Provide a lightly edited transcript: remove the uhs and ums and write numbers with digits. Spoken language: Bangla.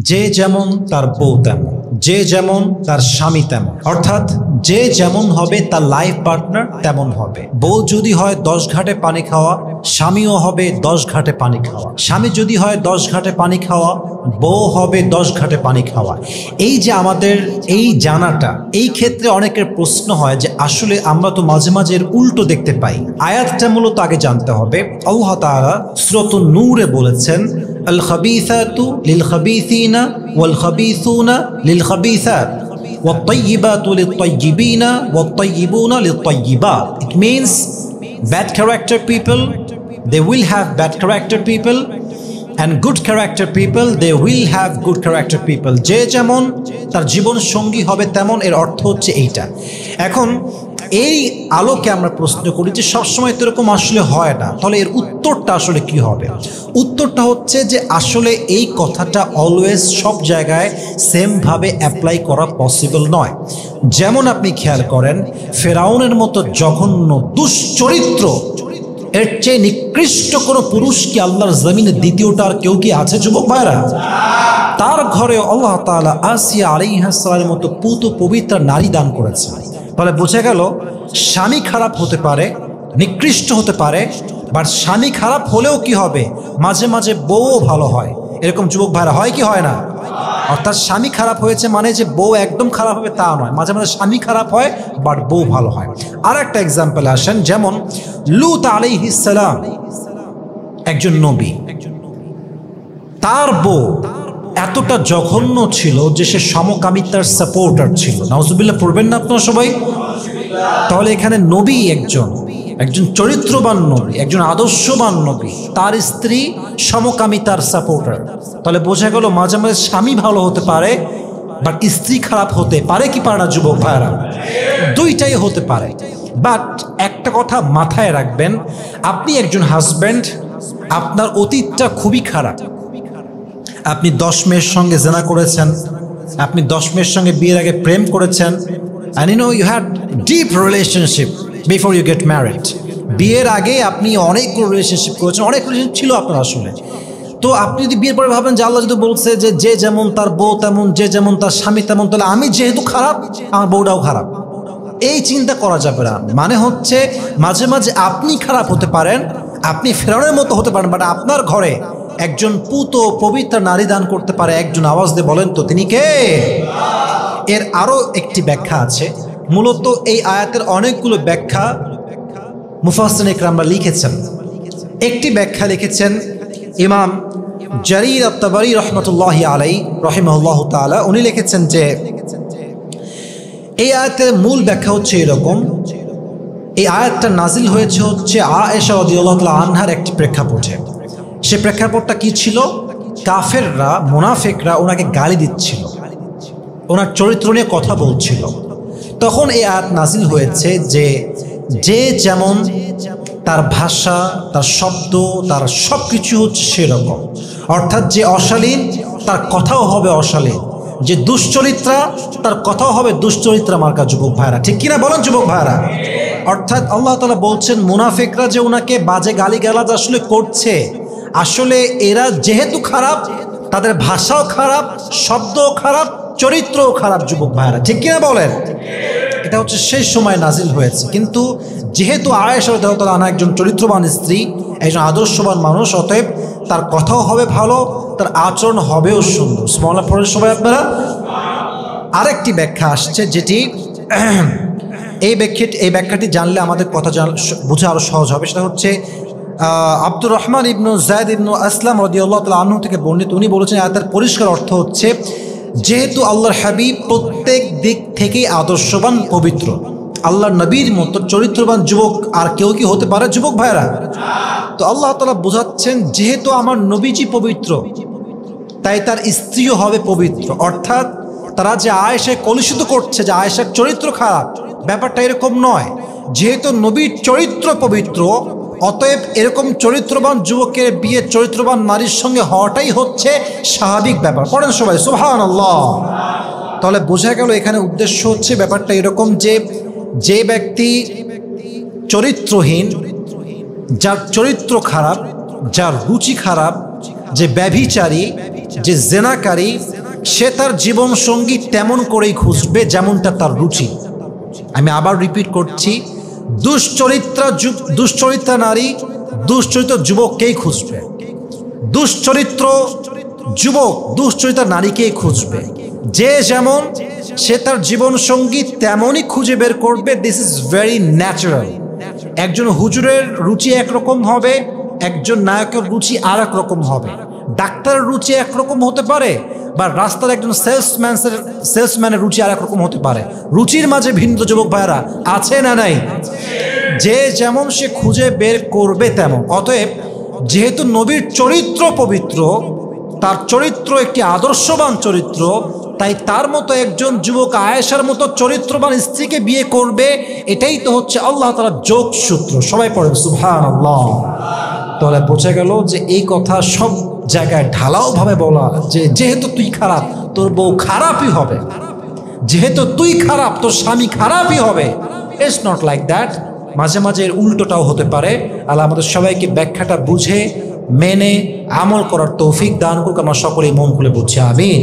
যে যেমন তার বউ তেমন, যে যেমন তার স্বামী তেমন, অর্থাৎ যে যেমন হবে তার লাইফ পার্টনার তেমন হবে। বউ যদি হয় 10 ঘাটে পানি খাওয়া, স্বামীও হবে 10 ঘাটে পানি খাওয়া। স্বামী যদি হয় 10 ঘাটে পানি খাওয়া, বউ হবে 10 ঘাটে পানি খাওয়া। এই যে আমাদের এই জানাটা, এই ক্ষেত্রে অনেকের প্রশ্ন হয় যে আসলে আমরা তো মাঝে মাঝে এর উল্টো দেখতে পাই। আয়াতটা মূলত আগে জানতে হবে। আল্লাহ তাআলা সূরাতুন নূরে বলেছেন, আল খাবিসাতু লিল খাবিসিনা ওয়াল খাবিসুনা লিল খাবিসাত ওয়াত তাইয়িবাতু লিত তাইয়িবিনা ওয়াত তাইয়িবুনা লিত তাইয়িবাত। It means bad character people, they will have bad character people, and good character people, they will have good character people. যে যেমন তার জীবন সঙ্গী হবে তেমন, এর অর্থ হচ্ছে এইটা। এখন এই আলোকে আমরা প্রশ্ন করি যে সবসময় তো এরকম আসলে হয় না, তাহলে এর উত্তরটা আসলে কি হবে? উত্তরটা হচ্ছে যে আসলে এই কথাটা অলওয়েজ সব জায়গায় সেমভাবে অ্যাপ্লাই করা পসিবল নয়। যেমন আপনি খেয়াল করেন, ফেরাউনের মতো জঘন্য দুশ্চরিত্র, এর চেয়ে নিকৃষ্ট কোনো পুরুষ কি আল্লাহর জমিনে দ্বিতীয়টা আর কেউ কি আছে যুবক ভাইরা? তার ঘরে আল্লাহ তাআলা আসিয়া আলাইহিস সালামের মতো পুত পবিত্র নারী দান করেছে। তাহলে বোঝা গেল স্বামী খারাপ হতে পারে, নিকৃষ্ট হতে পারে, বাট স্বামী খারাপ হলেও কি হবে, মাঝে মাঝে বউও ভালো হয়। এরকম যুবক ভাইরা হয় কি হয় না? অর্থাৎ স্বামী খারাপ হয়েছে মানে যে বউ একদম খারাপ হবে তা নয়, মাঝে মাঝে স্বামী খারাপ হয় বাট বউ ভালো হয়। আর একটা এক্সাম্পল আসেন, যেমন লূত আলাইহিস সালাম একজন নবী, তার বউ এতটা জঘন্য ছিল যে সে সমকামিতার সাপোর্টার ছিল। নাউজুবিল্লাহ পড়বেন না আপনারা সবাই? তাহলে এখানে নবী একজন চরিত্রবান নবী, একজন আদর্শবান নবী, তার স্ত্রী সমকামিতার সাপোর্টার। তাহলে বোঝা গেল মাঝে মাঝে স্বামী ভালো হতে পারে বাট স্ত্রী খারাপ হতে পারে কি পারে না যুবক ভাইরা? দুইটাই হতে পারে। বাট একটা কথা মাথায় রাখবেন, আপনি একজন হাজব্যান্ড, আপনার অতীতটা খুবই খারাপ। আপনি 10 মেয়ের সঙ্গে জেনা করেছেন, আপনি 10 মেয়ের সঙ্গে বিয়ের আগে প্রেম করেছেন, and you know you had deep relationship before you get married. বিয়ের আগে আপনি অনেক রিলেশনশিপ করেছেন, অনেক রিলেশন ছিল আপনার আসলে। তো আপনি যদি বিয়ের পরে ভাবেন যে আল্লাহ যদি বলছে যে যে যেমন তার বউ তেমন, যে যেমন তার স্বামী তেমন, তাহলে আমি যেহেতু খারাপ আমার বউটাও খারাপ, এই চিন্তা করা যাবে না। মানে হচ্ছে মাঝে মাঝে আপনি খারাপ হতে পারেন, আপনি ফেরাউনের মতো হতে পারেন, বাট আপনার ঘরে একজন পুত পবিত্র নারী দান করতে পারে একজন। আওয়াজ দিয়ে বলেন তো তিনি কে? এর আরো একটি ব্যাখ্যা আছে। মূলত এই আয়াতের অনেকগুলো ব্যাখ্যা মুফাসসিরিন ইকরামরা লিখেছেন। একটি ব্যাখ্যা লিখেছেন ইমাম জারির আত-তাবারি রাহমাতুল্লাহি আলাইহি রাহিমাহুল্লাহু তাআলা। উনি লিখেছেন যে এই আয়াতের মূল ব্যাখ্যা হচ্ছে এরকম, এই আয়াতটা নাজিল হয়েছে হচ্ছে আয়েশা রাদিয়াল্লাহু তাআলা আনহার একটি প্রেক্ষাপটে। সে প্রেক্ষাপটটা কি ছিল? কাফেররা, মুনাফিকরা ওনাকে গালি দিচ্ছিল, ওনার চরিত্র নিয়ে কথা বলছিল। তখন এই আয়াত নাজিল হয়েছে যে যে যেমন তার ভাষা, তার শব্দ, তার সব কিছু হচ্ছে সেরকম। অর্থাৎ যে অশালীন তার কথাও হবে অশালীন, যে দুশ্চরিত্রা তার কথাও হবে দুশ্চরিত্রা মার্কা। যুবক ভাইরা ঠিক কিনা বলেন যুবক ভাইরা? অর্থাৎ আল্লাহ তাআলা বলছেন মুনাফিকরা যে ওনাকে বাজে গালিগালাজ আসলে করছে, আসলে এরা যেহেতু খারাপ, তাদের ভাষাও খারাপ, শব্দও খারাপ, চরিত্রও খারাপ। যুবক ভাইরা ঠিক কিনা বলেন? এটা হচ্ছে সেই সময় নাজিল হয়েছে। কিন্তু যেহেতু আয়েশা রাদিয়াল্লাহু তাআলা আনহা একজন চরিত্রবান স্ত্রী, একজন আদর্শবান মানুষ, অতএব তার কথাও হবে ভালো, তার আচরণ হবেও সুন্দর। সুবহানাল্লাহ পড়েন সবাই আপনারা। আরেকটি ব্যাখ্যা আসছে যেটি এই ব্যাখ্যাটি জানলে আমাদের কথা বোঝা আরো সহজ হবে। সেটা হচ্ছে আব্দুর রহমান ইবনু যায়েদ ইবনু আসলাম রাদিয়াল্লাহু তাআলা আনহু থেকে বর্ণিত। উনি বলেছেন আয়াতের পরিষ্কার অর্থ হচ্ছে যেহেতু আল্লাহর হাবিব প্রত্যেক দিক থেকেই আদর্শবান, পবিত্র, আল্লাহর নবীর মতো চরিত্রবান যুবক আর কেউ কি হতে পারে যুবক ভাইরা? তো আল্লাহ তাআলা বোঝাচ্ছেন যেহেতু আমার নবীজি পবিত্র, তাই তার স্ত্রীও হবে পবিত্র। অর্থাৎ তারা যে আয়েশাকে কলুষিত করছে যে আয়েশার চরিত্র খারাপ, ব্যাপারটা এরকম নয়। যেহেতু নবীর চরিত্র পবিত্র, অতএব এরকম চরিত্রবান যুবকের বিয়ে চরিত্রবান নারীর সঙ্গে হওয়াটাই হচ্ছে স্বাভাবিক ব্যাপার। পড়েন সবাই সুবহানাল্লাহ। তাহলে বোঝা গেল এখানে উদ্দেশ্য হচ্ছে ব্যাপারটা এরকম যে যে ব্যক্তি চরিত্রহীন, যার চরিত্র খারাপ, যার রুচি খারাপ, যে ব্যভিচারী, যে জেনাকারী সে তার জীবন সঙ্গী তেমন করেই খুঁজবে যেমনটা তার রুচি। আমি আবার রিপিট করছি, দুশ্চরিত্রা নারী দুশ্চরিত্র যুবককেই খুঁজবে, দুশ্চরিত্র যুবক দুশ্চরিত্রা নারীকেই খুঁজবে। যে যেমন সে তার জীবন সঙ্গী তেমনই খুঁজে বের করবে। This is very natural. একজন হুজুরের রুচি একরকম হবে, একজন নায়কের রুচি আর এক রকম হবে। ডাক্তারের রুচি একরকম হতে পারে, বা রাস্তার একজন সেলসম্যানের রুচি আর এক রকম হতে পারে। রুচির মাঝে ভিন্ন যুবক ভাইরা আছে না নাই? যে যেমন সে খুঁজে বের করবে তেমন। অতএব যেহেতু নবীর চরিত্র পবিত্র, তার চরিত্র একটি আদর্শবান চরিত্র, তাই তার মতো একজন যুবক আয়েশার মতো চরিত্রবান স্ত্রীকে বিয়ে করবে, এটাই তো হচ্ছে আল্লাহ তাআলার যোগসূত্র। সবাই পড়েন সুবহানাল্লাহ। তাহলে বোঝা গেল যে এই কথা সব জায়গায় ঢালাওভাবে বলা, যে যেহেতু তুই খারাপ তোর বউ খারাপই হবে, যেহেতু তুই খারাপ তোর স্বামী খারাপই হবে। It's not like that. মাঝে মাঝে এর উল্টোটাও হতে পারে। আল্লাহ আমাদের সবাইকে ব্যাখ্যাটা বুঝে মেনে আমল করার তৌফিক দান করুক। আমরা সকলেই মন খুলে বুঝছি, আমিন।